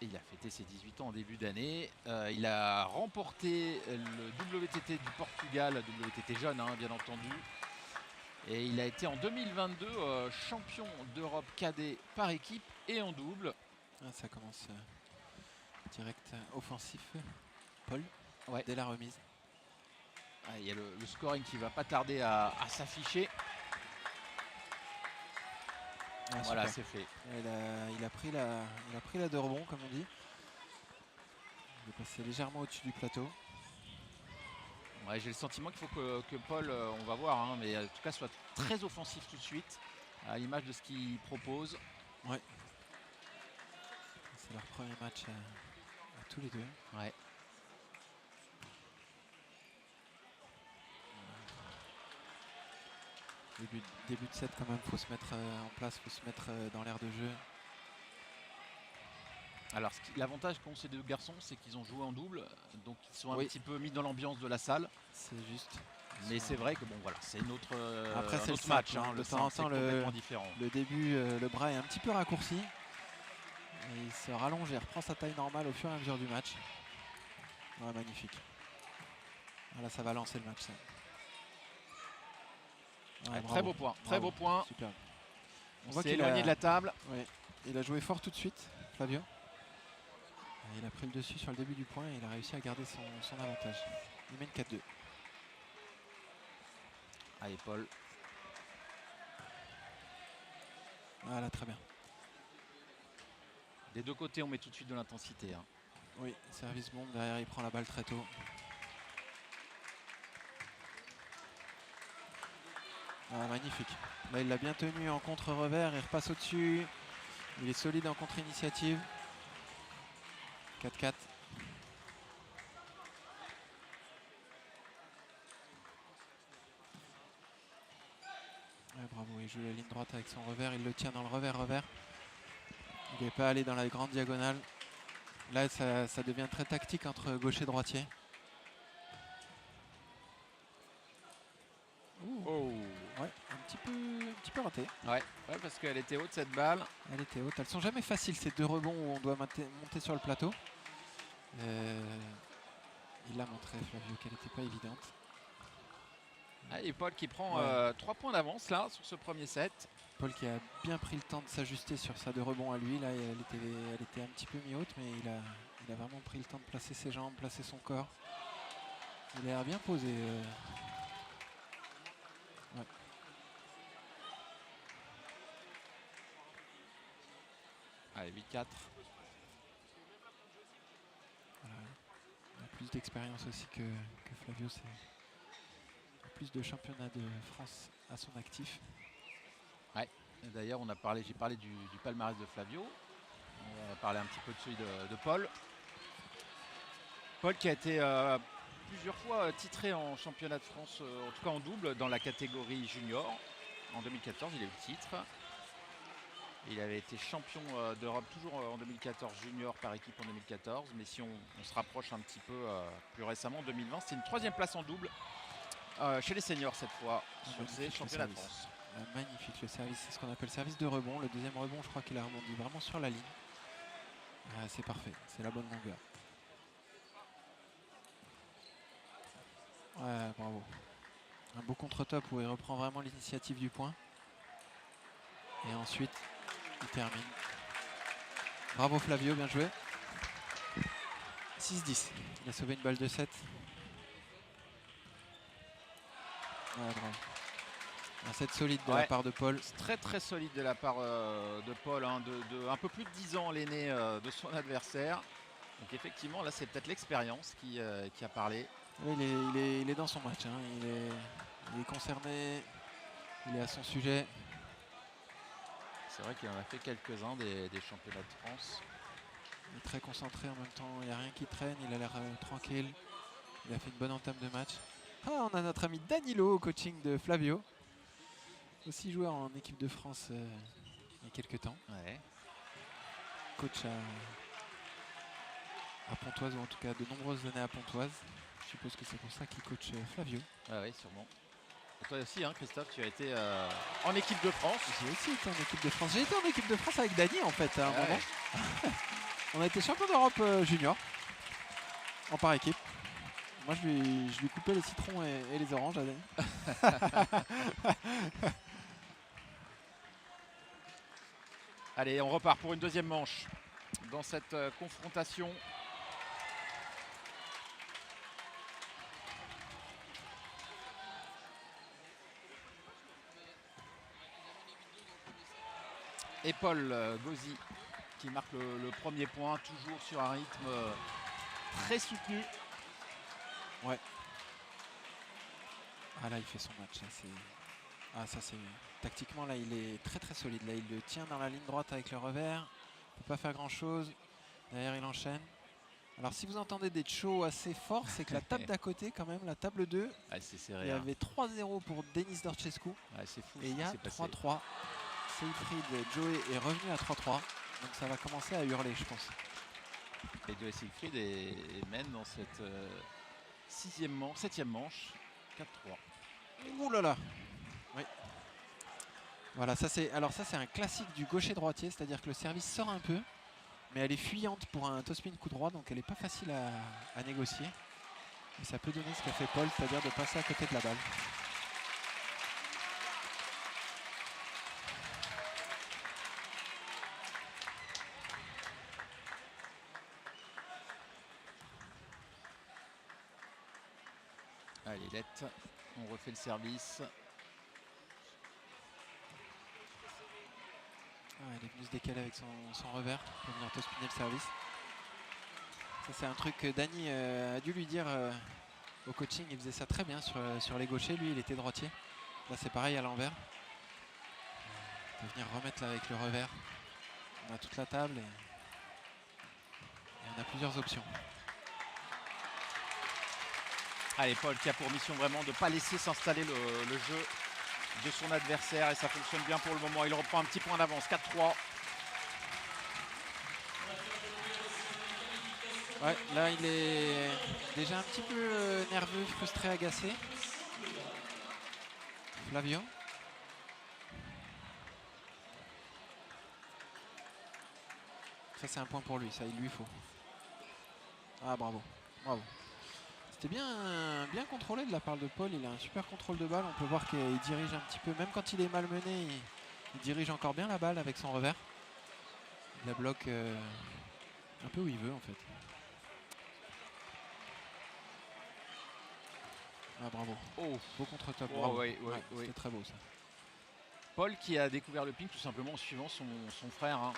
Il a fêté ses 18 ans en début d'année. Il a remporté le WTT du Portugal, WTT jeune bien entendu. Et il a été en 2022 champion d'Europe cadet par équipe et en double. Ah, ça commence direct offensif. Paul, ouais. Dès la remise. Ah, il y a le scoring qui va pas tarder à s'afficher. Ah, voilà, c'est fait. Il a pris la de rebond, comme on dit. Il est passé légèrement au-dessus du plateau. Ouais, j'ai le sentiment qu'il faut que Paul, on va voir, mais en tout cas soit très offensif tout de suite, à l'image de ce qu'il propose. Ouais. C'est leur premier match à tous les deux. Ouais. Début de set quand même, faut se mettre en place, faut se mettre dans l'air de jeu. Alors l'avantage qu'ont ces deux garçons, c'est qu'ils ont joué en double, donc ils sont un petit peu mis dans l'ambiance de la salle. C'est juste. Mais c'est vrai que bon voilà, c'est notre après c'est le match. de temps en temps le début, le bras est un petit peu raccourci. Et il se rallonge et reprend sa taille normale au fur et à mesure du match. Ouais, magnifique. Voilà, ça va lancer le match ça. Ouais, très beau point, très beau point. Super. On s'est éloigné de la table. Ouais. Il a joué fort tout de suite, Flavio. Il a pris le dessus sur le début du point et il a réussi à garder son avantage. Il mène 4-2. Allez Paul. Voilà, très bien. Des deux côtés, on met tout de suite de l'intensité. Oui, service bombe, derrière il prend la balle très tôt. Ah, magnifique. Là, il l'a bien tenu en contre-revers, il repasse au-dessus. Il est solide en contre-initiative. 4-4. Ouais, bravo, il joue la ligne droite avec son revers, il le tient dans le revers-revers. Il n'est pas allé dans la grande diagonale. Là, ça devient très tactique entre gaucher et droitier. Oh. Ouais, un petit peu raté. Ouais, parce qu'elle était haute cette balle. Elle était haute. Elles sont jamais faciles ces deux rebonds où on doit monter sur le plateau. Il l'a montré Flavio qu'elle n'était pas évidente. Et Paul qui prend 3 points d'avance là sur ce premier set. Paul qui a bien pris le temps de s'ajuster sur sa deux rebonds à lui. Là, elle était un petit peu mi-haute, mais il a vraiment pris le temps de placer ses jambes, placer son corps. Il a l'air bien posé. Ouais. Allez, 8-4. Voilà. Il a plus d'expérience aussi que Flavio. C'est plus de championnats de France à son actif. Ouais. D'ailleurs, j'ai parlé du palmarès de Flavio. On va parler un petit peu de celui de Paul. Paul qui a été plusieurs fois titré en championnat de France, en tout cas en double, dans la catégorie junior. En 2014, il a eu le titre. Il avait été champion d'Europe toujours en 2014, junior par équipe en 2014. Mais si on se rapproche un petit peu plus récemment, en 2020, c'est une 3e place en double chez les seniors cette fois, sur ces championnats de France. Magnifique le service, c'est ce qu'on appelle service de rebond. Le deuxième rebond, je crois qu'il a rebondi vraiment sur la ligne. C'est parfait, c'est la bonne longueur. Ouais, bravo. Un beau contre-top où il reprend vraiment l'initiative du point. Et ensuite, il termine. Bravo Flavio, bien joué. 6-10. Il a sauvé une balle de 7. Ouais, bravo. Un set solide de la part de Paul. Très très solide de la part de Paul, de un peu plus de 10 ans l'aîné de son adversaire. Donc effectivement, là c'est peut-être l'expérience qui a parlé. Oui, il est dans son match, il est concerné, il est à son sujet. C'est vrai qu'il en a fait quelques-uns des championnats de France. Il est très concentré en même temps, il n'y a rien qui traîne, il a l'air tranquille. Il a fait une bonne entame de match. On a notre ami Danilo au coaching de Flavio. Aussi joueur en équipe de France il y a quelques temps. Ouais. Coach à Pontoise, ou en tout cas de nombreuses années à Pontoise. Je suppose que c'est pour ça qu'il coach Flavio. Oui, sûrement. Et toi aussi, Christophe, tu as été en équipe de France. J'ai aussi été en équipe de France. J'ai été en équipe de France avec Dany en fait à un moment. On a été champion d'Europe junior en par équipe. Moi, je lui coupais les citrons et les oranges à Dany. Allez, on repart pour une deuxième manche dans cette confrontation. Et Paul Gauzy qui marque le premier point, toujours sur un rythme très soutenu. Ouais. Ah là, il fait son match. Là, ah, ça c'est tactiquement là, il est très très solide. Là, il le tient dans la ligne droite avec le revers. Il ne peut pas faire grand chose. Derrière, il enchaîne. Alors, si vous entendez des chauds assez forts, c'est que la table d'à côté, quand même, la table 2, c'est serré, il y avait 3-0 pour Denis Dorcescu. C'est fou. Et il y a 3-3. Siegfried Joe est revenu à 3-3. Donc ça va commencer à hurler, je pense. Et Joe Siegfried mène dans cette septième manche. 4-3. Ouh là là. Oui. Voilà, ça c'est un classique du gaucher droitier, c'est-à-dire que le service sort un peu, mais elle est fuyante pour un topspin coup droit, donc elle n'est pas facile à négocier. Et ça peut donner ce qu'a fait Paul, c'est-à-dire de passer à côté de la balle. Allez, Lette, on refait le service. Il est venu se décaler avec son revers pour venir topspiner le service. Ça c'est un truc que Dany a dû lui dire au coaching, il faisait ça très bien sur les gauchers, lui il était droitier. Là c'est pareil à l'envers. Il peut venir remettre là avec le revers. On a toute la table et on a plusieurs options. Allez, Paul qui a pour mission vraiment de ne pas laisser s'installer le jeu de son adversaire et ça fonctionne bien pour le moment. Il reprend un petit point d'avance, 4-3. Ouais, là il est déjà un petit peu nerveux, frustré, agacé. Flavio. Ça c'est un point pour lui, ça il lui faut. Ah bravo, bravo. C'était bien contrôlé de la part de Paul, il a un super contrôle de balle, on peut voir qu'il dirige un petit peu, même quand il est malmené, il dirige encore bien la balle avec son revers. Il la bloque un peu où il veut en fait. Ah bravo, beau contre-top, bravo. C'était très beau ça. Paul qui a découvert le ping tout simplement en suivant son frère, hein.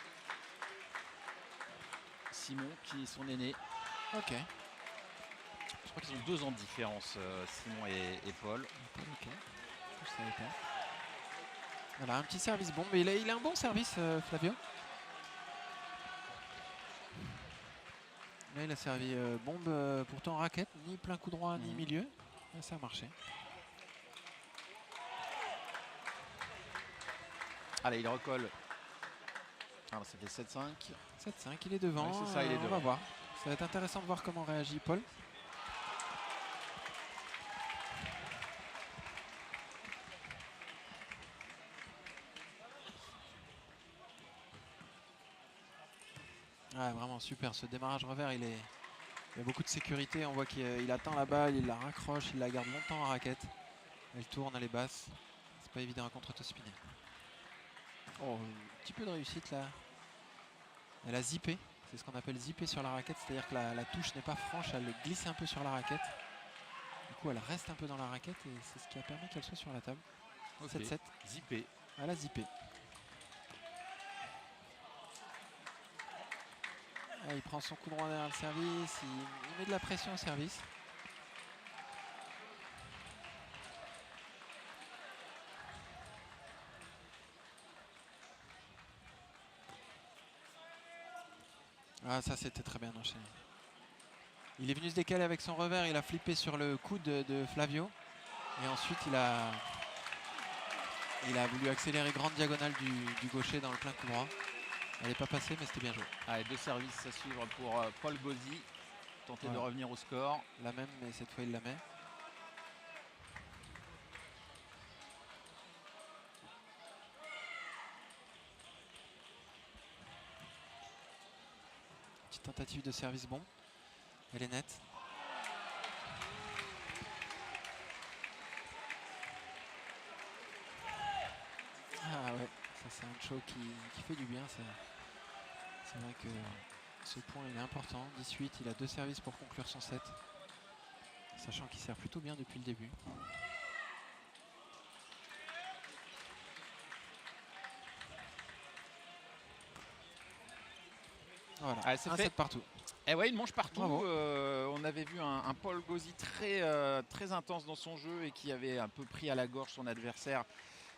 Simon qui est son aîné. Ok. Je crois qu'ils ont 2 ans de différence, Simon et Paul. Ok. Je savais pas. Voilà, un petit service bombe. Mais il a un bon service, Flavio. Là, il a servi bombe pourtant raquette, ni plein coup droit, ni milieu. Là, ça a marché. Allez, il recolle. Alors, ça fait 7-5. 7-5, il est devant. Ouais, c'est ça, il est devant. On va voir. Ça va être intéressant de voir comment réagit Paul. Ah, vraiment super, ce démarrage revers, il y a beaucoup de sécurité. On voit qu'il attend la balle, il la raccroche, il la garde longtemps en raquette. Elle tourne, elle est basse. C'est pas évident à contre-topspiner. Oh, un petit peu de réussite là. Elle a zippé, c'est ce qu'on appelle zipper sur la raquette, c'est-à-dire que la touche n'est pas franche, elle glisse un peu sur la raquette. Du coup, elle reste un peu dans la raquette et c'est ce qui a permis qu'elle soit sur la table. 7-7. Zippé. Elle a zippé. Ah, il prend son coup droit derrière le service, il met de la pression au service. Ah, ça c'était très bien enchaîné. Il est venu se décaler avec son revers, il a flippé sur le coude de Flavio. Et ensuite il a voulu accélérer grande diagonale du gaucher dans le plein coup droit. Elle n'est pas passée mais c'était bien joué. Allez, 2 services à suivre pour Paul Gauzy. Tenter de revenir au score. La même mais cette fois il la met. Petite tentative de service bon. Elle est nette. Ah ouais, ça c'est un show qui fait du bien. C'est vrai que ce point il est important. 18, il a 2 services pour conclure son set. Sachant qu'il sert plutôt bien depuis le début. Voilà, Ah, c'est un fait. set partout. Et ouais, il mange partout. Bravo. On avait vu un Paul Gauzy très intense dans son jeu et qui avait un peu pris à la gorge son adversaire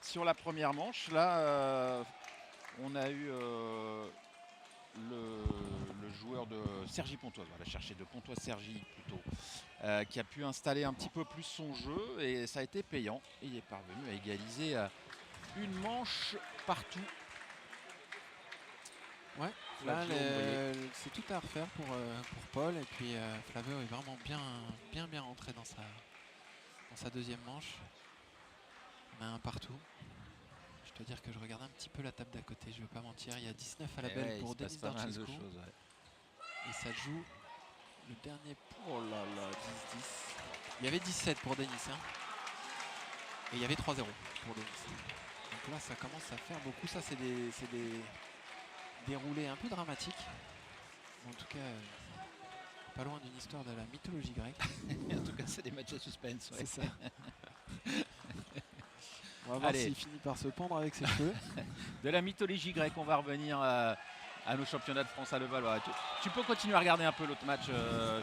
sur la première manche. Là, on a eu le joueur de Sergi Pontoise, voilà, chercher de Pontoise Sergi plutôt, qui a pu installer un petit peu plus son jeu et ça a été payant. Il est parvenu à égaliser une manche partout. Ouais, là c'est tout à refaire pour Paul et puis Flavio est vraiment bien rentré dans sa deuxième manche. On a un partout. Je dois dire que je regarde un petit peu la table d'à côté, je ne vais pas mentir, il y a 19 à la belle pour Denis Dorcescu. Et ça joue le dernier pour 10-10. Il y avait 17 pour Denis hein. Et il y avait 3-0 pour Denis. Donc là ça commence à faire beaucoup, ça c'est des déroulé un peu dramatique. En tout cas, pas loin d'une histoire de la mythologie grecque. En tout cas, c'est des matchs à suspense. Ouais. C'est ça. On va voir s'il finit par se pendre avec ses cheveux. De la mythologie grecque, on va revenir à nos championnats de France à Levallois. Tu peux continuer à regarder un peu l'autre match,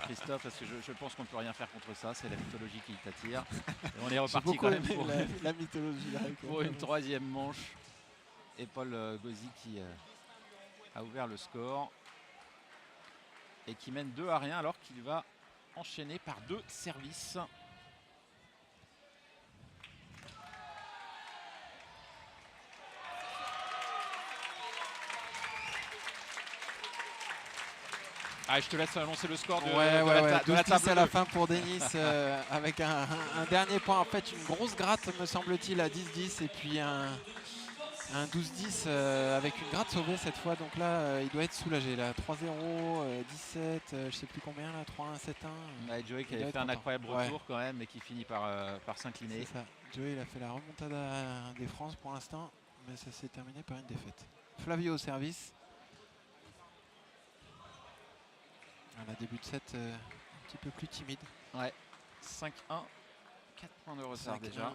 Christophe, parce que je pense qu'on ne peut rien faire contre ça. C'est la mythologie qui t'attire. Et on est reparti quand même pour la mythologie grecque. Pour une troisième manche. Et Paul Gauzy qui a ouvert le score et qui mène 2-1 alors qu'il va enchaîner par 2 services. Ah, je te laisse annoncer le score de la table à la fin pour Denis avec un dernier point. En fait, une grosse gratte me semble-t-il à 10-10 et puis un 12-10 avec une gratte sauvée cette fois. Donc là, il doit être soulagé. Là, 3-0, 17, je sais plus combien là, 3-1, 7-1. Ouais, Joey qui avait fait un incroyable retour quand même et qui finit par s'incliner. C'est ça. Joey il a fait la remontada des France pour l'instant, mais ça s'est terminé par une défaite. Flavio au service. Un début de set un petit peu plus timide. Ouais, 5-1, 4 points de retard déjà.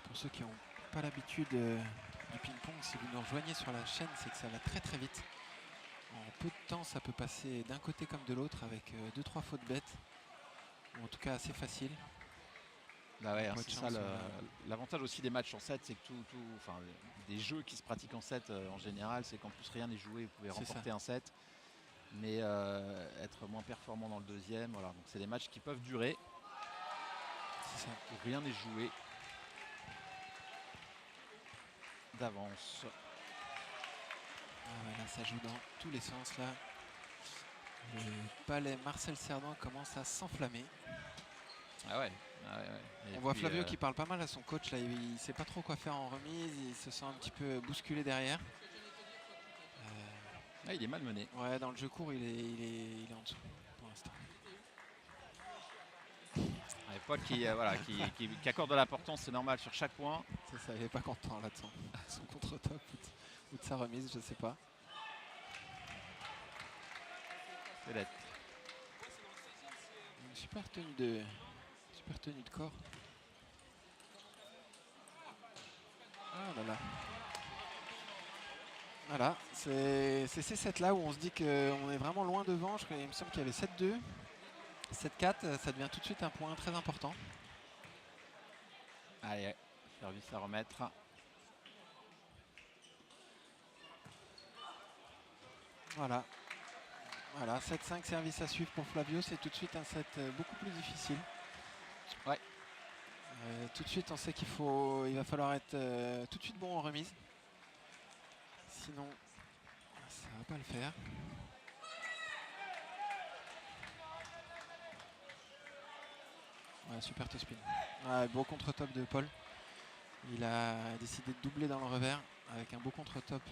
Pour ceux qui n'ont pas l'habitude du ping-pong, si vous nous rejoignez sur la chaîne, c'est que ça va très vite. En peu de temps, ça peut passer d'un côté comme de l'autre avec 2-3 fautes bêtes, ou en tout cas assez facile. Bah ouais, c'est ça l'avantage aussi des matchs en 7, c'est que enfin, des jeux qui se pratiquent en 7 en général, c'est qu'en plus rien n'est joué, vous pouvez remporter un 7. Mais être moins performant dans le deuxième, voilà. Donc c'est des matchs qui peuvent durer. C'est ça, où rien n'est joué d'avance. Ah ouais, là ça joue dans tous les sens là. Le palais Marcel Cerdan commence à s'enflammer. Ah ouais. On voit Flavio qui parle pas mal à son coach là, il sait pas trop quoi faire en remise, il se sent un petit peu bousculé derrière. Ah, il est malmené. Ouais, dans le jeu court, il est en dessous pour l'instant. Paul qui accorde de l'importance, c'est normal, sur chaque point. C'est ça, il n'est pas content là de son contre-top ou de sa remise, je ne sais pas. Peut-être. Une super tenue de corps. Ah là là. Voilà, c'est ces sets là où on se dit qu'on est vraiment loin devant. Il me semble qu'il y avait 7-2, 7-4, ça devient tout de suite un point très important. Allez, service à remettre. Voilà, 7-5 service à suivre pour Flavio, c'est tout de suite un set beaucoup plus difficile. Ouais. Tout de suite on sait il va falloir être tout de suite bon en remise. Sinon, ça va pas le faire. Ouais, super top spin. Ouais, beau contre-top de Paul. Il a décidé de doubler dans le revers avec un beau contre-top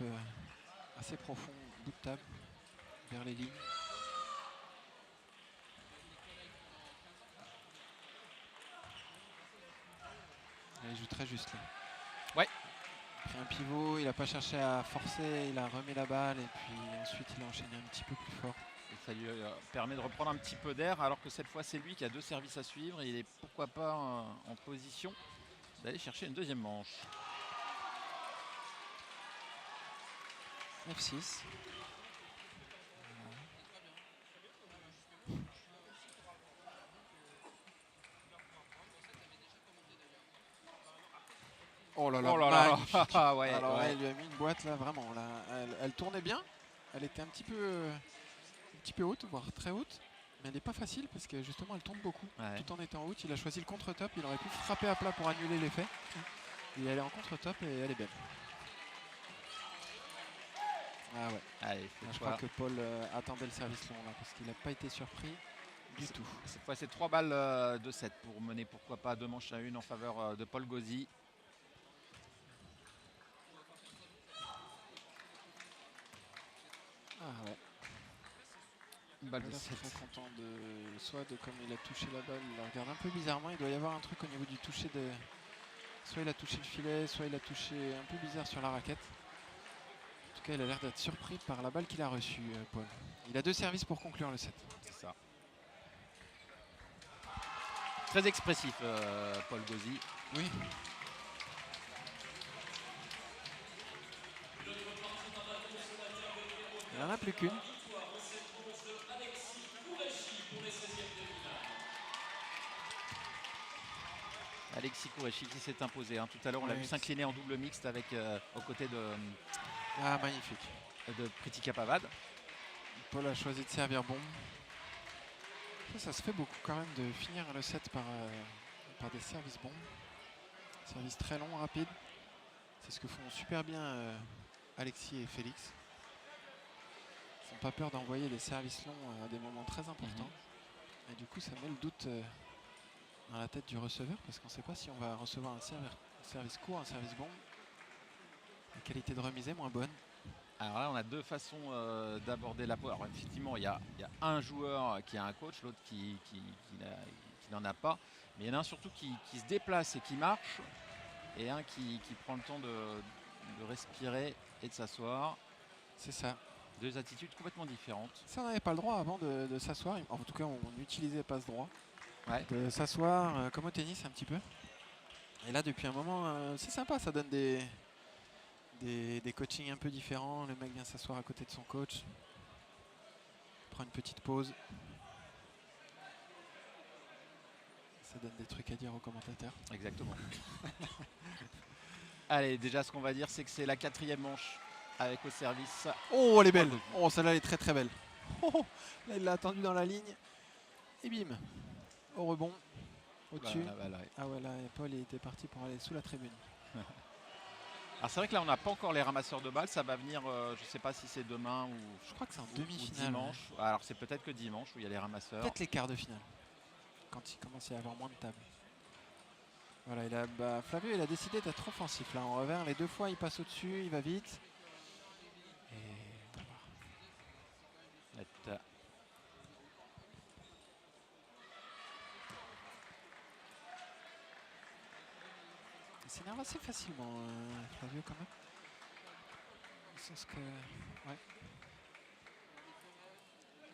assez profond, bout de table. vers les lignes. Et il joue très juste là. Ouais. Il a pris un pivot, il n'a pas cherché à forcer, il a remis la balle et puis ensuite il a enchaîné un petit peu plus fort. Et ça lui permet de reprendre un petit peu d'air, alors que cette fois c'est lui qui a 2 services à suivre. Et il est pourquoi pas en position d'aller chercher une deuxième manche. 9-6. Oh là là, Oh là là. magnifique. Ouais, Alors ouais. elle lui a mis une boîte là, vraiment. Là, elle tournait bien. Elle était un petit peu haute, voire très haute. Mais elle n'est pas facile parce que justement elle tombe beaucoup. Ouais. Tout en étant haute, il a choisi le contre-top. Il aurait pu frapper à plat pour annuler l'effet. Et elle est en contre-top et elle est belle. Ah ouais. Allez, Là, cette je fois, crois que Paul attendait le service long là parce qu'il n'a pas été surpris du tout. cette fois, c'est 3 balles de 7 pour mener pourquoi pas 2 manches à 1 en faveur de Paul Gauzy. Ah ouais. Une balle de Là, 7. très content de comme il a touché la balle, il la regarde un peu bizarrement. Il doit y avoir un truc au niveau du toucher de. Soit il a touché le filet, soit il a touché un peu bizarre sur la raquette. En tout cas, il a l'air d'être surpris par la balle qu'il a reçue, Paul. Il a 2 services pour conclure le set. C'est ça. Très expressif, Paul Gauzy. Oui. Il n'en a plus qu'une. Alexis Kourechi qui s'est imposé. Hein. Tout à l'heure, on l'a Oui. vu s'incliner en double mixte avec, aux côtés Ah, magnifique. de Pritika Pavad. Paul a choisi de servir bon. Ça se fait beaucoup quand même de finir le set par des services bons. Service très long, rapide. C'est ce que font super bien Alexis et Félix. Ils n'ont pas peur d'envoyer des services longs à des moments très importants. Et du coup, ça met le doute dans la tête du receveur parce qu'on ne sait pas si on va recevoir un service court, un service bon. La qualité de remise est moins bonne. Alors là, on a 2 façons d'aborder la pause. Alors effectivement, il y a un joueur qui a un coach, l'autre qui n'en a pas. Mais il y en a un surtout qui se déplace et qui marche, et un qui prend le temps de respirer et de s'asseoir. C'est ça. 2 attitudes complètement différentes. Ça, on n'avait pas le droit avant de s'asseoir. En tout cas, on n'utilisait pas ce droit. Ouais. De s'asseoir comme au tennis un petit peu. Et là, depuis un moment, c'est sympa. Ça donne des coachings un peu différents. Le mec vient s'asseoir à côté de son coach. Prend une petite pause. Ça donne des trucs à dire aux commentateurs. Exactement. Allez, déjà, ce qu'on va dire, c'est que c'est la 4e manche avec au service. Oh, elle est belle. Oh, celle-là, elle est très très belle. Oh, là, il l'a attendu dans la ligne. Et bim. Au rebond. Au-dessus. Ah ouais, là, Paul il était parti pour aller sous la tribune. Alors c'est vrai que là, on n'a pas encore les ramasseurs de balles. Ça va venir, je ne sais pas si c'est demain ou, Je crois que c'est en ou demi-finale. dimanche. Alors c'est peut-être que dimanche où il y a les ramasseurs. Peut-être les quarts de finale. Quand il commence à y avoir moins de tables. Voilà, Flavio, il a décidé d'être offensif là en revers. Les 2 fois, il passe au-dessus, il va vite. Et on va voir. Il s'énerve assez facilement, Flavio, quand même. Sauf que. Ouais.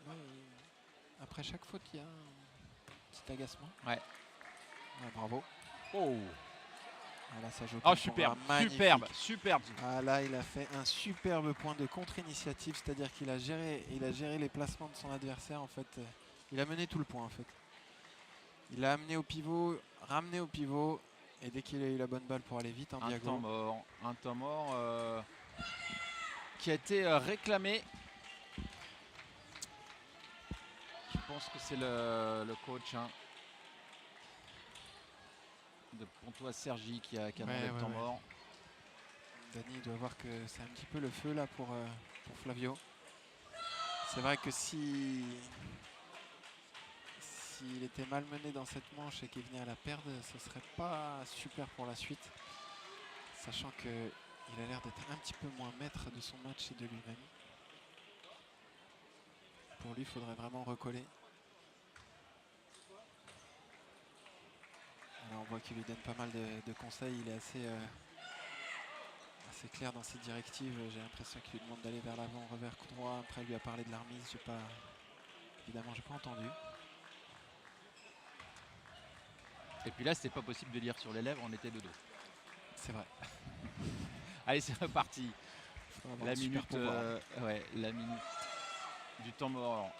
Là, après chaque faute, il y a un petit agacement. Ouais. Bravo. Oh, Là, ça joue superbe, superbe. Ah, là, il a fait un superbe point de contre-initiative, c'est-à-dire qu'il a géré les placements de son adversaire. En fait, il a mené tout le point. En fait, il l'a amené au pivot, ramené au pivot, et dès qu'il a eu la bonne balle pour aller vite en diagonale. Un temps mort qui a été réclamé. Je pense que c'est le coach de Pontoise Sergi qui a demandé le temps mort. Dany doit voir que c'est un petit peu le feu là pour Flavio. C'est vrai que s'il était malmené dans cette manche et qu'il venait à la perdre, ce serait pas super pour la suite. Sachant qu'il a l'air d'être un petit peu moins maître de son match et de lui-même. lui, il faudrait vraiment recoller. Alors on voit qu'il lui donne pas mal de conseils. Il est assez clair dans ses directives. J'ai l'impression qu'il lui demande d'aller vers l'avant, revers coup droit. Après, il lui a parlé de la remise. Évidemment, j'ai pas entendu. Et puis là, c'était pas possible de lire sur les lèvres, on était de dos. C'est vrai. Allez, c'est reparti. La minute, pouvoir. la minute du temps mort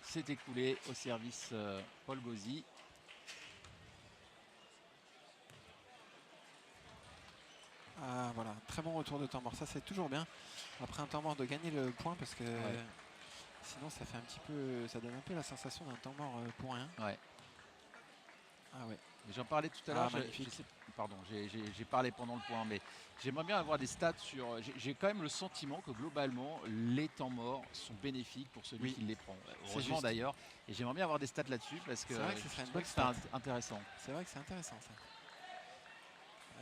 s'est écoulée au service Paul Gauzy. Ah voilà, très bon retour de temps mort. Ça c'est toujours bien. Après un temps mort de gagner le point parce que sinon ça fait un petit peu, ça donne un peu la sensation d'un temps mort pour rien. Ouais. Ah ouais. J'en parlais tout à l'heure. Pardon, j'ai parlé pendant le point, mais j'aimerais bien avoir des stats sur. J'ai quand même le sentiment que globalement les temps morts sont bénéfiques pour celui qui les prend. Heureusement d'ailleurs. Et j'aimerais bien avoir des stats là-dessus parce que c'est vrai que ce serait une bonne stat. Intéressant. C'est vrai que c'est intéressant ça.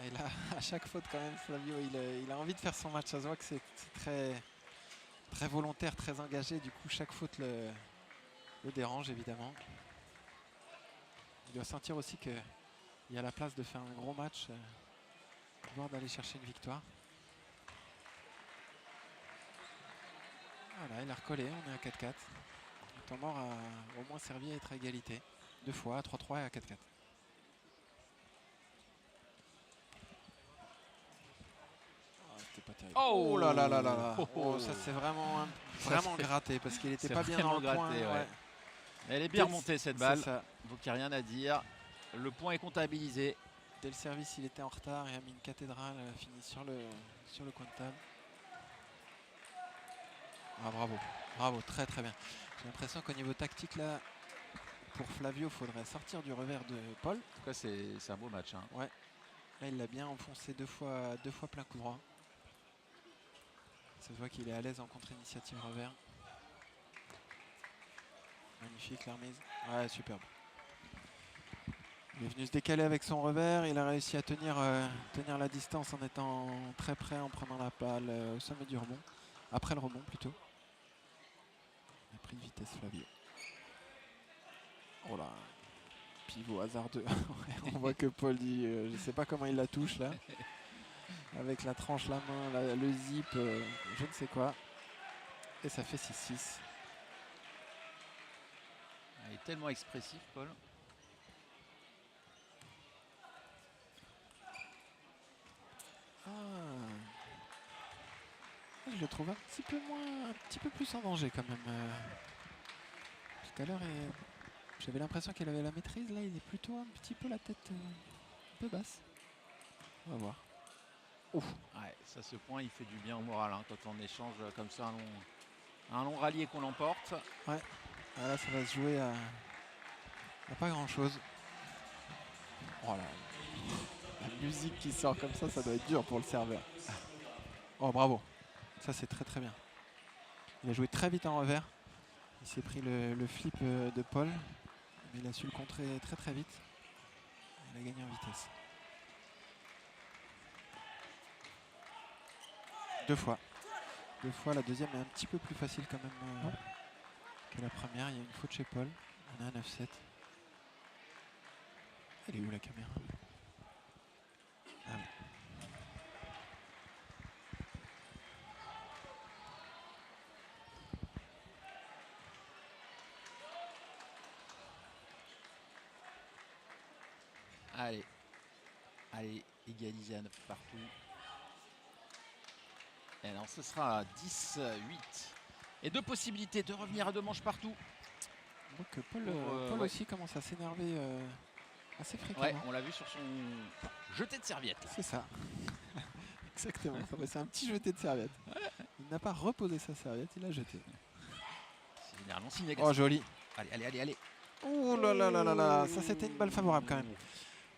Et là, à chaque faute quand même, Flavio, il a envie de faire son match. Ça se voit que c'est très, très volontaire, très engagé. Du coup, chaque faute le dérange évidemment. Il doit sentir aussi qu'il y a la place de faire un gros match, voire d'aller chercher une victoire. Voilà, il a recollé, on est à 4-4. Le temps mort a au moins servi à être à égalité. 2 fois, à 3-3 et à 4-4. Pas terrible. Oh là là là là là. Oh, ça c'est vraiment gratté parce qu'il n'était pas bien dans le point. Ouais. Elle est bien remontée cette balle, donc il n'y a rien à dire. Le point est comptabilisé. Dès le service, il était en retard et a mis une cathédrale, fini sur le coin de table. Ah, bravo, très très bien. J'ai l'impression qu'au niveau tactique là, pour Flavio, il faudrait sortir du revers de Paul. En tout cas, c'est un beau match. Hein. Ouais. Là, il l'a bien enfoncé deux fois plein coup droit. Ça se voit qu'il est à l'aise en contre-initiative revers. Magnifique la remise. Ouais, superbe. Il est venu se décaler avec son revers. Il a réussi à tenir la distance en étant très près, en prenant la balle au sommet du rebond. Après le rebond plutôt. Il a pris de vitesse Flavio. Oh là. Pivot hasardeux. On voit que Paul dit je ne sais pas comment il la touche là. Avec la tranche, la main, le zip, je ne sais quoi. Et ça fait 6-6. Il est tellement expressif, Paul. Ah. Je le trouve un petit peu plus en danger quand même. Tout à l'heure, j'avais l'impression qu'il avait la maîtrise. Là, il est plutôt un petit peu la tête un peu basse. On va voir. Ouf. Ouais, ça, ce point, il fait du bien au moral hein, quand on échange comme ça un long rallye et qu'on l'emporte. Ouais. Ah, là, ça va se jouer à pas grand-chose. Oh là, la musique qui sort comme ça doit être dur pour le serveur. Oh, bravo. Ça, c'est très très bien. Il a joué très vite en revers. Il s'est pris le flip de Paul. Mais il a su le contrer très très vite. Il a gagné en vitesse. 2 fois. 2 fois, la deuxième est un petit peu plus facile quand même que la première. Il y a une faute chez Paul. On est à 9-7. Elle est où la caméra? Ah oui. Allez, égalisé à 9 partout. Et alors ce sera 10-8. Et 2 possibilités de revenir à 2 manches partout. Donc Paul aussi commence à s'énerver assez fréquemment. Ouais, on l'a vu sur son jeté de serviette. C'est ça. Exactement. C'est un petit jeté de serviette. Il n'a pas reposé sa serviette, il a jeté. C'est généralement signé. Oh, joli. Allez. Oh là là là là là. Ça, c'était une balle favorable quand même.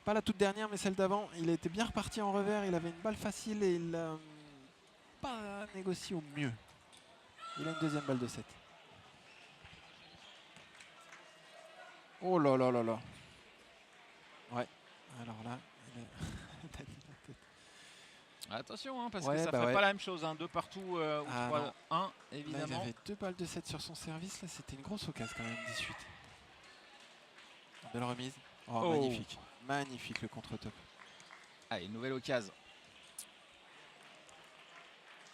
Pas la toute dernière, mais celle d'avant. Il était bien reparti en revers. Il avait une balle facile et il n'a pas négocié au mieux. Il a une deuxième balle de 7. Oh là là là là. Ouais. Alors là, il a mis la tête. Attention, hein, parce que ça ne ferait pas la même chose. Hein. 2 partout ou 3-1, évidemment. il finalement. avait 2 balles de 7 sur son service. Là, c'était une grosse occasion quand même, 18. Belle remise. Oh, Oh. magnifique. Magnifique le contre-top. Allez, nouvelle occasion.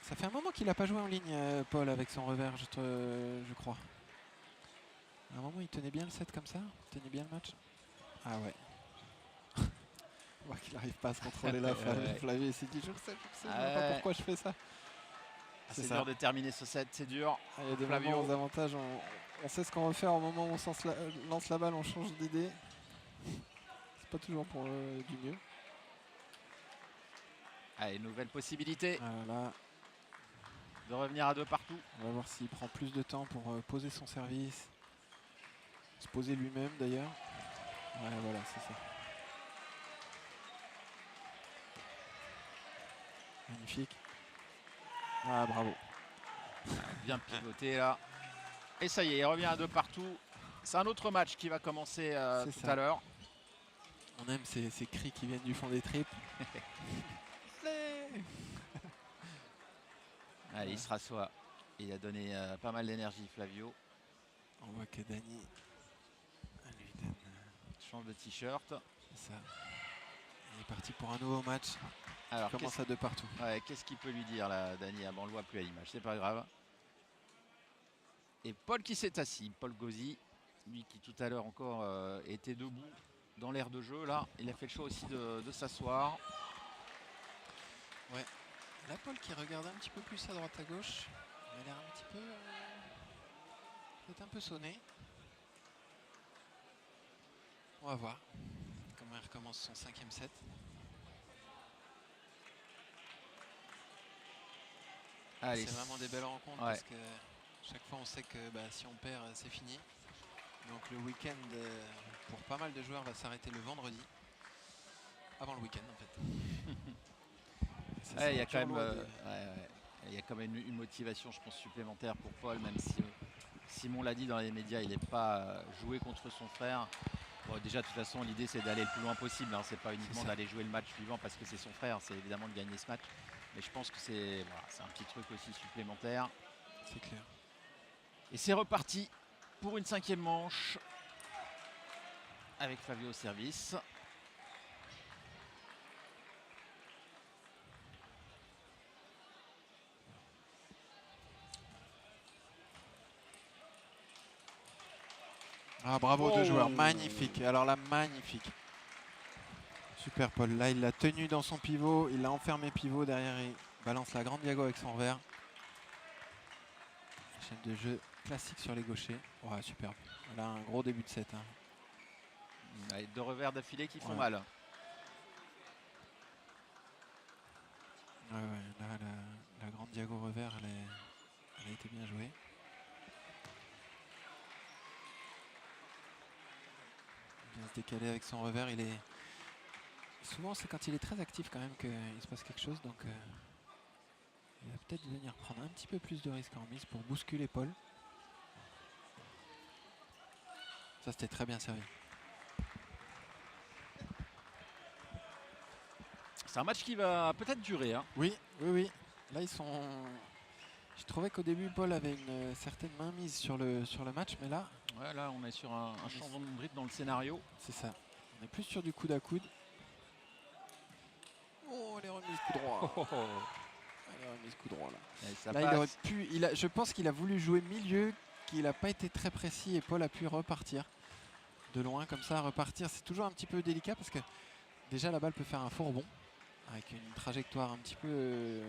Ça fait un moment qu'il n'a pas joué en ligne, Paul, avec son revers, je crois. À un moment, il tenait bien le set comme ça. Il tenait bien le match. Ah ouais. On voit qu'il n'arrive pas à se contrôler là. Flavio s'est dit, je le sais, je ne sais pas pourquoi je fais ça. C'est dur de terminer ce set, c'est dur. Il y a des Flavio. moments aux avantages, on sait ce qu'on veut faire au moment où on lance la balle, on change d'idée. C'est pas toujours pour du mieux. Allez, nouvelle possibilité Là, de revenir à 2 partout. on va voir s'il prend plus de temps pour poser son service. Se poser lui-même d'ailleurs. Ouais, voilà, c'est ça. Magnifique. Ah, bravo. Bien pivoté là. Et ça y est, il revient à 2 partout. C'est un autre match qui va commencer tout à l'heure. On aime ces cris qui viennent du fond des tripes. Allez, il se rassoit. Il a donné pas mal d'énergie, Flavio. On voit que Dany lui donne. Change de t-shirt. C'est ça. Il est parti pour un nouveau match. Alors, il commence à 2 partout. Ouais, qu'est-ce qu'il peut lui dire là, Dany? Ah, bon, on le voit plus à l'image, c'est pas grave. Et Paul qui s'est assis, Paul Gauzy, lui qui tout à l'heure encore était debout dans l'aire de jeu. Là, il a fait le choix aussi de s'asseoir. Ouais. Là, Paul qui regarde un petit peu plus à droite à gauche. Il a l'air un petit peu. Peut-être un peu sonné. On va voir comment il recommence son 5e set. C'est vraiment des belles rencontres parce que chaque fois on sait que si on perd c'est fini. Donc le week-end pour pas mal de joueurs va s'arrêter le vendredi. Avant le week-end en fait. Il y a quand même une motivation je pense supplémentaire pour Paul, même si Simon l'a dit dans les médias, il n'est pas joué contre son frère. Bon, déjà de toute façon l'idée c'est d'aller le plus loin possible, hein. C'est pas uniquement d'aller jouer le match suivant parce que c'est son frère, c'est évidemment de gagner ce match. Mais je pense que c'est un petit truc aussi supplémentaire. C'est clair. Et c'est reparti pour une 5e manche avec Flavio au service. Ah, bravo, 2 joueurs, magnifique. Alors là, magnifique. Super Paul, là il l'a tenu dans son pivot, il l'a enfermé pivot, derrière il balance la grande diago avec son revers. Chaîne de jeu classique sur les gauchers. Ouais, superbe. Là un gros début de set. Hein. 2 revers d'affilée qui font mal. Ouais, là la grande diago revers, elle a été bien jouée. Il vient se décaler avec son revers, il est... Souvent c'est quand il est très actif quand même qu'il se passe quelque chose, donc il va peut-être venir prendre un petit peu plus de risques en mise pour bousculer Paul. Ça c'était très bien servi. C'est un match qui va peut-être durer. Hein. Oui. Là ils sont... Je trouvais qu'au début Paul avait une certaine mainmise sur le match, mais là... Ouais, là on est sur un changement de rythme dans le scénario. C'est ça. On est plus sur du coude à coude. Oh, les remises coup droit. Les remises coup droit là. Là il aurait pu... je pense qu'il a voulu jouer milieu, qu'il n'a pas été très précis et Paul a pu repartir. De loin comme ça, repartir. C'est toujours un petit peu délicat parce que déjà la balle peut faire un faux rebond avec une trajectoire un petit peu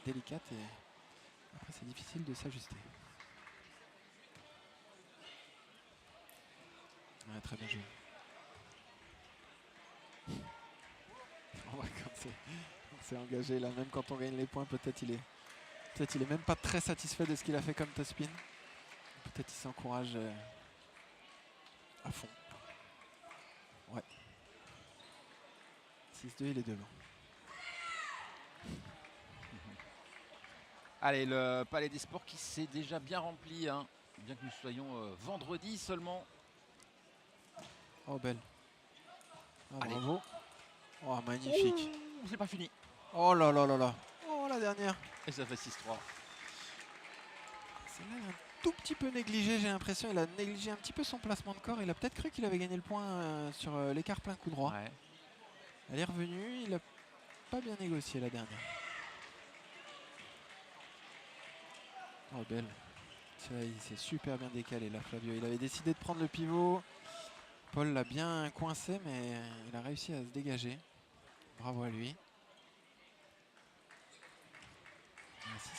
délicate et après c'est difficile de s'ajuster. Ouais, très bien joué. On voit quand c'est engagé là, même quand on gagne les points, peut-être il est même pas très satisfait de ce qu'il a fait comme top-spin. Peut-être il s'encourage à fond. Ouais. 6-2, il est devant. Allez, le Palais des Sports qui s'est déjà bien rempli, hein. Bien que nous soyons vendredi seulement. Oh, belle. Oh, bravo. Oh, magnifique. C'est pas fini. Oh là là là là. Oh, la dernière. Et ça fait 6-3. Celle-là, il a un tout petit peu négligé, j'ai l'impression. Il a négligé un petit peu son placement de corps. Il a peut-être cru qu'il avait gagné le point sur l'écart plein coup droit. Ouais. Elle est revenue, il n'a pas bien négocié la dernière. Oh, belle. Tiens, il s'est super bien décalé là, Flavio. Il avait décidé de prendre le pivot. Paul l'a bien coincé, mais il a réussi à se dégager. Bravo à lui.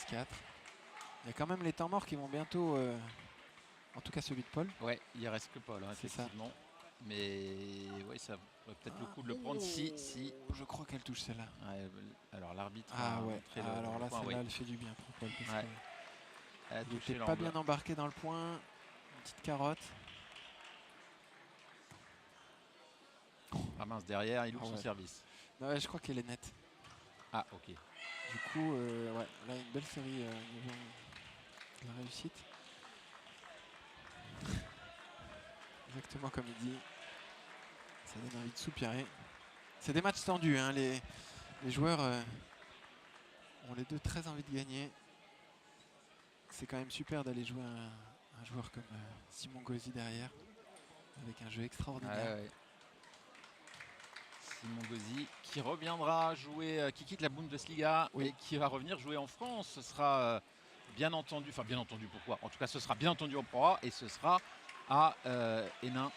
6-4. Il y a quand même les temps morts qui vont bientôt... en tout cas celui de Paul. Ouais, il reste que Paul, hein, C'est ça. effectivement. Mais ouais, ça vaut peut-être le coup de le prendre si. Je crois qu'elle touche celle-là. Ouais, alors l'arbitre Ah a ouais. montré Alors là, point, celle-là, oui. elle fait du bien pour Paul. Parce Ouais. que Elle a il touché n'était pas l'angle. bien embarqué dans le point. Une petite carotte. Ah mince, derrière, il ouvre Ah son ouais. service. Non, ouais, je crois qu'elle est nette. Ah, ok. Du coup, ouais, là, une belle série niveau de la réussite. Exactement comme il dit. Ça donne envie de soupirer. C'est des matchs tendus, hein. Les joueurs ont les deux très envie de gagner. C'est quand même super d'aller jouer un joueur comme Simon Gauzy derrière, avec un jeu extraordinaire. Ouais. Simon Gauzy qui reviendra jouer, qui quitte la Bundesliga et qui va revenir jouer en France. Ce sera bien entendu, pourquoi? En tout cas, ce sera bien entendu au Pro A et ce sera à Hénin.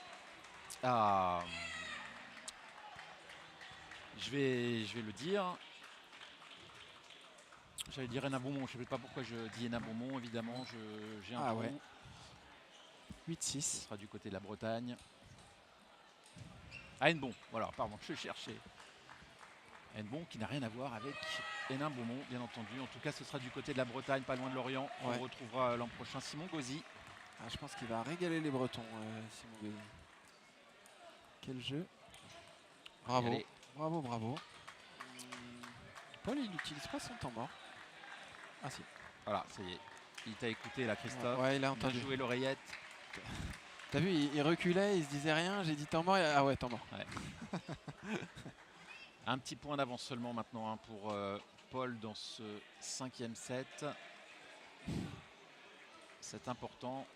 Je vais le dire. J'allais dire Hénin-Beaumont, je ne sais pas pourquoi je dis Hénin-Beaumont, évidemment, j'ai un trou. Ouais. 8-6. Ce sera du côté de la Bretagne. Ah, Hennebont, voilà, pardon, je cherchais. Hennebont qui n'a rien à voir avec Hénin-Beaumont, bien entendu. En tout cas, ce sera du côté de la Bretagne, pas loin de Lorient. Ouais. On retrouvera l'an prochain Simon Gauzy. Ah, je pense qu'il va régaler les Bretons, Simon Gauzy. Quel jeu. Bravo. Bravo. Paul, il n'utilise pas son temps mort. Ah si. Voilà, ça y est. Il t'a écouté là, Christophe. Ouais, il a entendu. Il a joué l'oreillette. T'as vu, il reculait, il se disait rien. J'ai dit temps mort. Ah ouais, temps mort. Ouais. Un petit point d'avance seulement maintenant pour Paul dans ce 5e set. C'est important.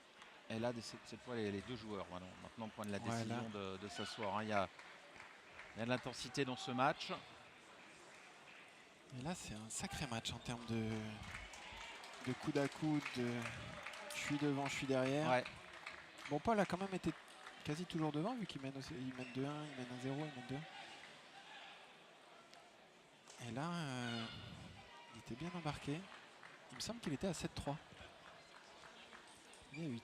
Et là, cette fois, les deux joueurs maintenant prennent la décision de s'asseoir. Hein. Il y a de l'intensité dans ce match. Et là, c'est un sacré match en termes de coude à coude. Je suis devant, je suis derrière. Ouais. Bon, Paul a quand même été quasi toujours devant, vu qu'il mène 2-1, il mène 1-0, il mène 2. Et là, il était bien embarqué. Il me semble qu'il était à 7-3. Il est à 8-7.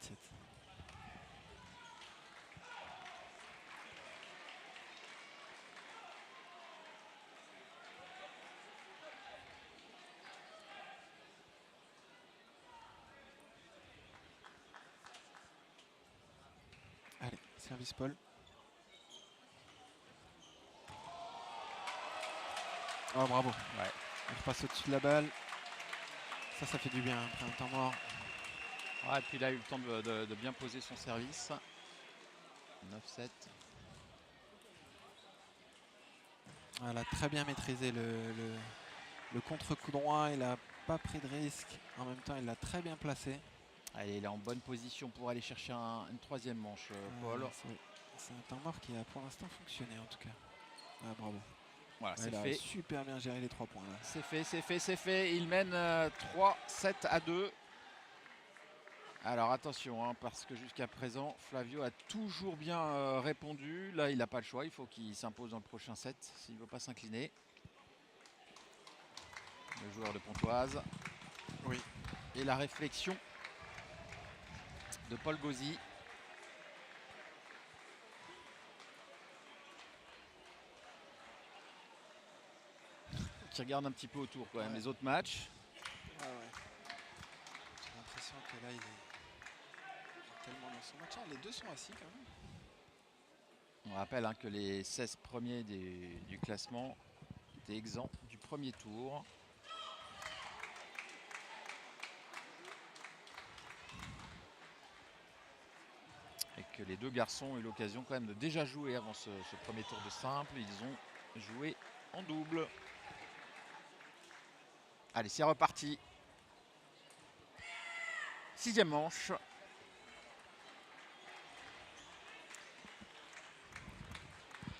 Allez, service Paul. Oh, bravo. Ouais. Il repasse au-dessus de la balle. Ça fait du bien après un temps mort. Ouais, et puis il a eu le temps de bien poser son service. 9-7. Elle a très bien maîtrisé le contre-coup droit. Il n'a pas pris de risque. En même temps, il l'a très bien placé. Allez, il est en bonne position pour aller chercher une troisième manche, Paul. C'est un temps mort qui a pour l'instant fonctionné en tout cas. Ah, bravo. Voilà, c'est il a fait. super bien géré les 3 points là. C'est fait. Il mène 3-7-2. Alors attention, hein, parce que jusqu'à présent, Flavio a toujours bien répondu. Là, il n'a pas le choix. Il faut qu'il s'impose dans le prochain set s'il ne veut pas s'incliner. Le joueur de Pontoise. Oui. Et la réflexion de Paul Gauzy. Qui regarde un petit peu autour quand même les autres matchs. Ah ouais. J'ai l'impression que là, il est tellement dans son match. Les deux sont assis quand même. On rappelle que les 16 premiers du classement étaient exempts du premier tour. Et que les deux garçons ont eu l'occasion quand même de déjà jouer avant ce premier tour de simple. Ils ont joué en double. Allez, c'est reparti. 6e manche.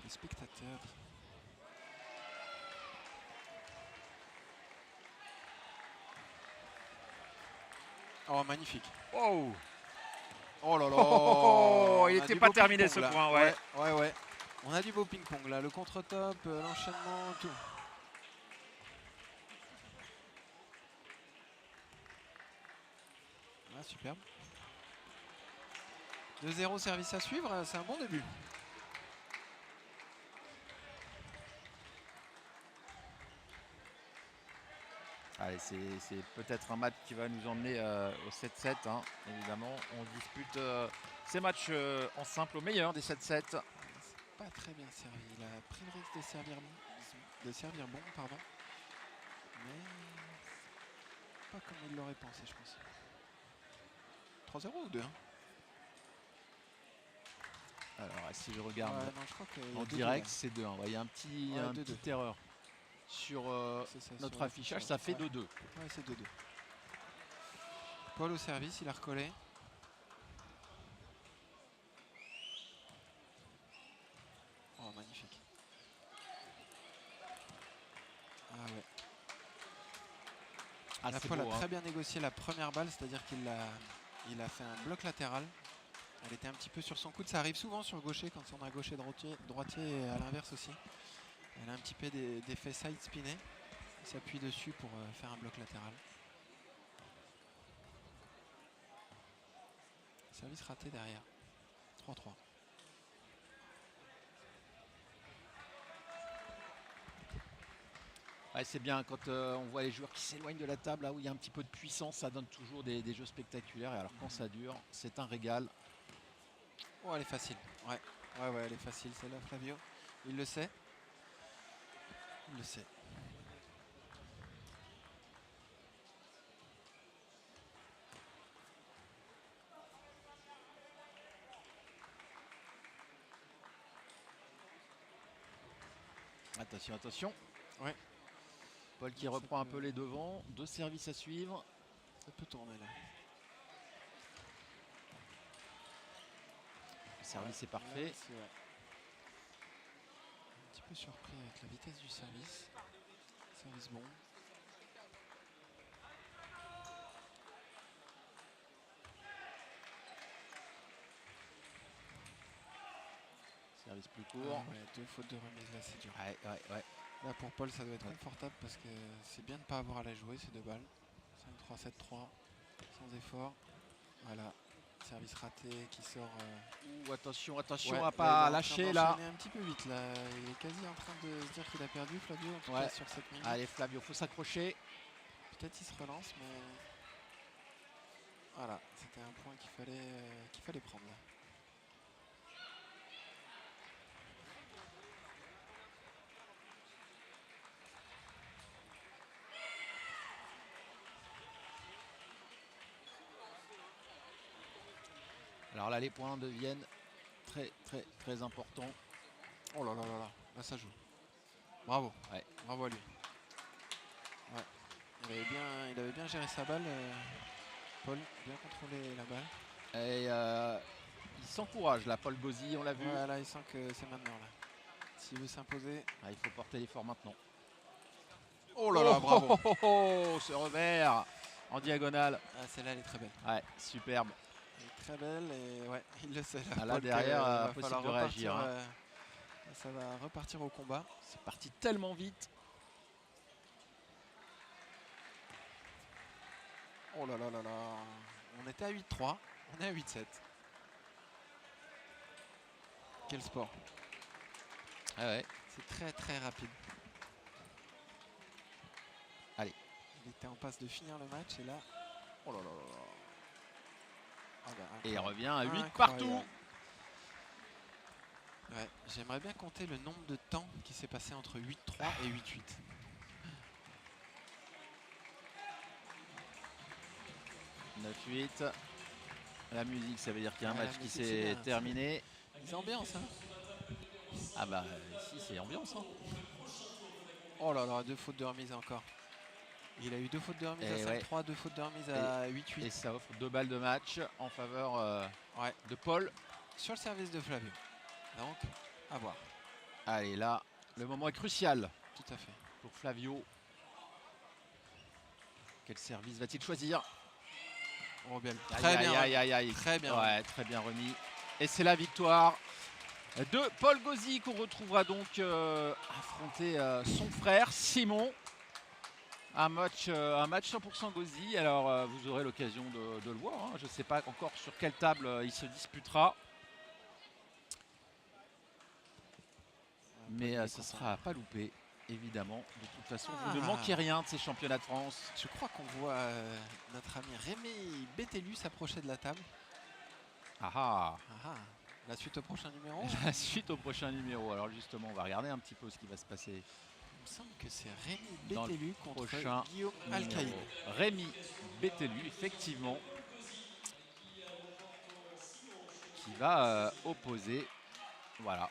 Les spectateurs. Oh, magnifique. Oh, oh là là. Oh, Il on a n'était du pas beau terminé ping-pong, ce là. point, ouais. Ouais. On a du beau ping-pong là, le contre-top, l'enchaînement, tout. Ah, superbe. 2-0 service à suivre, c'est un bon début. Allez, c'est peut-être un match qui va nous emmener au 7-7, hein, évidemment. On dispute ces matchs en simple au meilleur des 7-7. C'est pas très bien servi. Il a pris le risque de servir bon, pardon. Mais pas comme il l'aurait pensé, je pense. 3-0 ou 2-1? Alors, si je regarde Non, je crois en direct, c'est 2-1. Il y a une petite erreur sur notre affichage, ça fait 2-2. Ouais, c'est 2-2. Paul au service, il a recollé. Oh, magnifique. Ah ouais. La Paul a très bien négocié la première balle, c'est-à-dire qu'il a fait un bloc latéral. Elle était un petit peu sur son coude. Ça arrive souvent sur le gaucher quand on a gaucher droitier et à l'inverse aussi. Elle a un petit peu d'effet side spiné. Il s'appuie dessus pour faire un bloc latéral. Service raté derrière. 3-3. Ouais, c'est bien quand on voit les joueurs qui s'éloignent de la table, là où il y a un petit peu de puissance, ça donne toujours des jeux spectaculaires. Et alors quand ça dure, c'est un régal. Oh, elle est facile. Ouais, elle est facile celle-là, Flavio. Il le sait. Il le sait. Attention, attention. Ouais. Paul qui reprend un peu les devants. 2 services à suivre. Ça peut tourner là. Le service est parfait. Là, un petit peu surpris avec la vitesse du service. Service bon. Service plus court. Ah ouais, 2 fautes de remise là, c'est dur. Ouais. Là pour Paul, ça doit être confortable parce que c'est bien de ne pas avoir à la jouer ces 2 balles. 5-3, 7-3, sans effort. Voilà, service raté qui sort. Attention Ouais, à pas lâcher là. Il est un petit peu vite là. Il est quasi en train de se dire qu'il a perdu, Flavio, en tout Ouais. cas sur cette minute. Allez Flavio, faut s'accrocher. Peut-être il se relance, mais voilà, c'était un point qu'il fallait prendre là. Alors là, les points deviennent très importants. Oh là, là ça joue. Bravo, Ouais. Bravo à lui. Ouais. Il avait bien géré sa balle, Paul, bien contrôlé la balle. Et il s'encourage là, Paul Gauzy, on l'a vu. Ouais, là il sent que c'est maintenant là. S'il veut s'imposer. Il faut porter l'effort maintenant. Oh là là, bravo. Ce revers en diagonale. Ah, celle-là elle est très belle. Ouais, superbe. Elle est très belle et ouais, il le sait. Là derrière, possible de réagir. Ça va repartir au combat. C'est parti tellement vite. Oh là là là là. On était à 8-3, on est à 8-7. Quel sport. Ah ouais. C'est très rapide. Allez. Il était en passe de finir le match et là. Oh là là là là. Ah bah, et il revient à 8 incroyable. partout. Ouais, j'aimerais bien compter le nombre de temps qui s'est passé entre 8-3 et 8-8. « 9-8. La musique, ça veut dire qu'il y a un Ouais, match qui musique, c'est s'est bien, terminé. C'est ambiance, hein. Ah bah ici c'est ambiance. Hein. Oh là là, 2 fautes de remise encore. Il a eu 2 fautes de remise Et à 5-3, 2 fautes de remise à 8-8. Et ça offre 2 balles de match en faveur Ouais. de Paul. Sur le service de Flavio. Donc, à voir. Allez, là, le moment est crucial Tout à fait. pour Flavio. Quel service va-t-il choisir? Oh, bien. Aïe, Très bien. aïe, aïe, aïe. Très bien. Ouais, très bien remis. Et c'est la victoire de Paul Gauzy qu'on retrouvera donc affronter son frère Simon. Un match 100% Gauzy. Alors vous aurez l'occasion de le voir. Hein. Je ne sais pas encore sur quelle table il se disputera. Mais ce ne sera pas loupé, évidemment. De toute façon, vous ne manquez rien de ces championnats de France. Je crois qu'on voit notre ami Rémi Bétellu s'approcher de la table. Ah ah. La suite au prochain numéro. La suite au prochain numéro. Alors justement, on va regarder un petit peu ce qui va se passer. Il me semble que c'est Rémi Dans le Bétellu contre prochain Guillaume Alcaïd. Rémi Bétellu, effectivement, qui va opposer. Voilà.